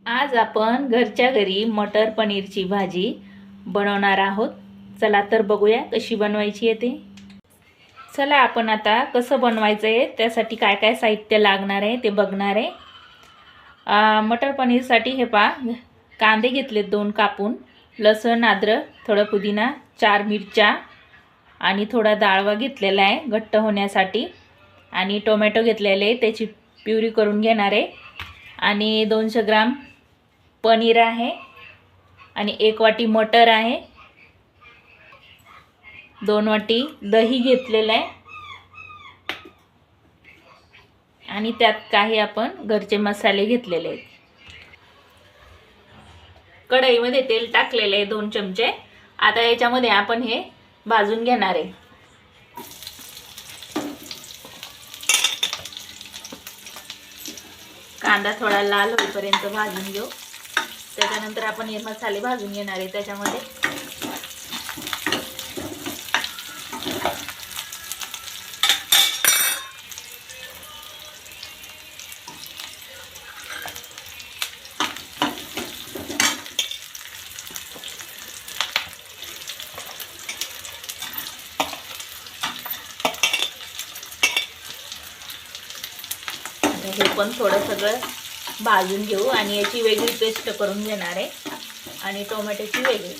आज आपण घरच्या घरी मटर पनीरची भाजी बनवणार आहोत। चला तर बघूया कशी बनवायची आहे ते। चला आपण आता कसं बनवायचं आहे त्यासाठी काय काय साहित्य लागणार आहे ते बघणार आहे। मटर पनीरसाठी हे पहा, कांदे घेतले 2 कापून, लसूण, अद्रक, थोडा पुदिना, 4 मिरच्या आणि थोडा डाळवा घेतलेला आहे घट्ट होण्यासाठी, आणि टोमॅटो घेतलेले त्याची प्युरी करून घेणार आहे, आणि 200 ग्राम पनीर आहे, आणि 1 वाटी मटर आहे, 2 वाटी दही घेतलेलं आहे, आणि त्यात काही आपण घरचे मसाले घेतलेले आहेत। कढईमध्ये तेल टाकलेले आहे 2 चमचे। आता याच्यामध्ये आपण हे भाजून घेणार आहे। कांदा थोडा लाल होईपर्यंत भाजून घेऊ। त्याच्यानंतर आपण हे मसाले भाजून घेणार आहे त्याच्यामध्ये। हे पण थोडं सगळं भाजून घेऊ, आणि याची वेगळी पेस्ट करून घेणार आहे, आणि टोमॅटोची वेगळी।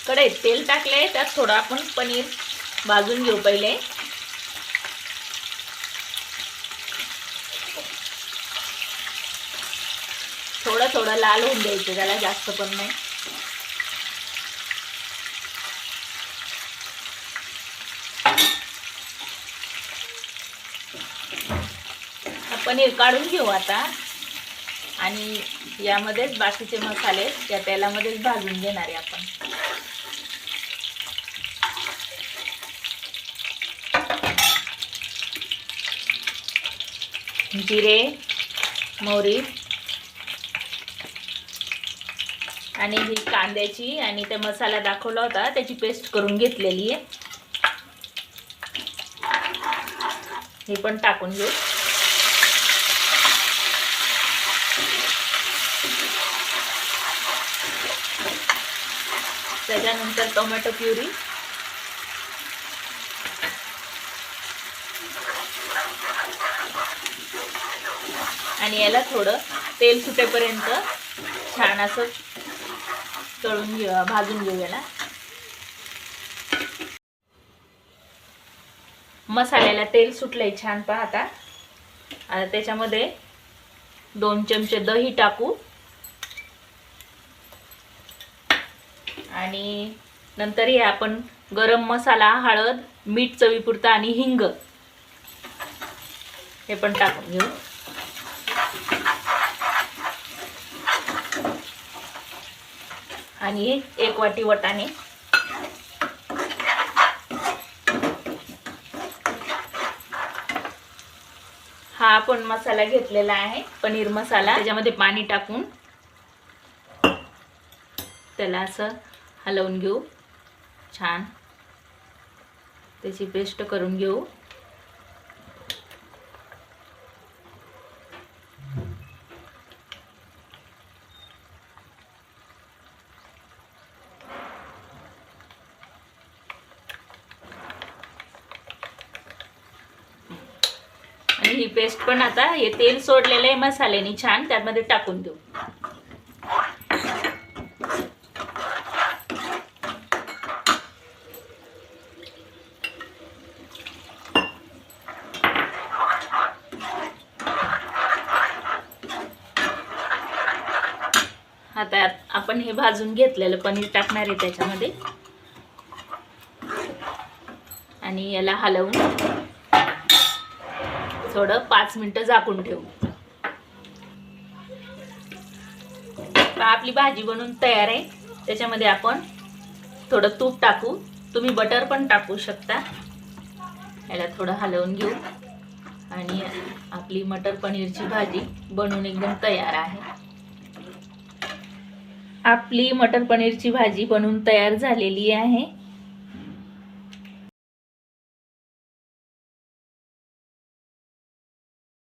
कढईत तेल टाकले, त्यात थोडं आपण पनीर भाजून घेऊ पहिले। थोडं लाल होऊन द्यायचं त्याला, जास्त पण नाही। पनीर काढून घेऊ आता, आणि यामध्येच बाकीचे मसाले त्या तेलामध्येच भाजून घेणार आहे आपण। जिरे, मोहरी, आणि ही कांद्याची आणि ते मसाला दाखवला होता त्याची पेस्ट करून घेतलेली आहे, हे पण टाकून घेऊ। त्याच्यानंतर टोमॅटो प्युरी, आणि याला थोडं तेल सुटेपर्यंत छान असं तळून घेऊ, भाजून घेऊ याला। मसाल्याला तेल सुटलंय छान पहा आता त्याच्यामध्ये 2 चमचे दही टाकू, आणि नंतर हे आपण गरम मसाला, हळद, मीठ चवीपुरतं आणि हिंग हे पण टाकून घेऊ। आणि 1 वाटी वाटाणे, हा आपण मसाला घेतलेला आहे पनीर मसाला, त्याच्यामध्ये पाणी टाकून त्याला असं हलवून घेऊ, छान त्याची पेस्ट करून घेऊ। आणि ही पेस्ट पण आता हे तेल सोडलेलं आहे मसाल्याने छान, त्यामध्ये टाकून देऊ। आता आपण हे भाजून घेतलेलं पनीर टाकणार आहे त्याच्यामध्ये, आणि याला हलवून थोडं 5 मिनिटं झाकून ठेवू। आपली भाजी बनवून तयार आहे। त्याच्यामध्ये आपण थोडं तूप टाकू, तुम्ही बटर पण टाकू शकता। याला थोडं हलवून घेऊ, आणि आपली मटर पनीरची भाजी बनवून एकदम तयार आहे। आपली मटर पनीरची भाजी बनवून तयार झालेली आहे।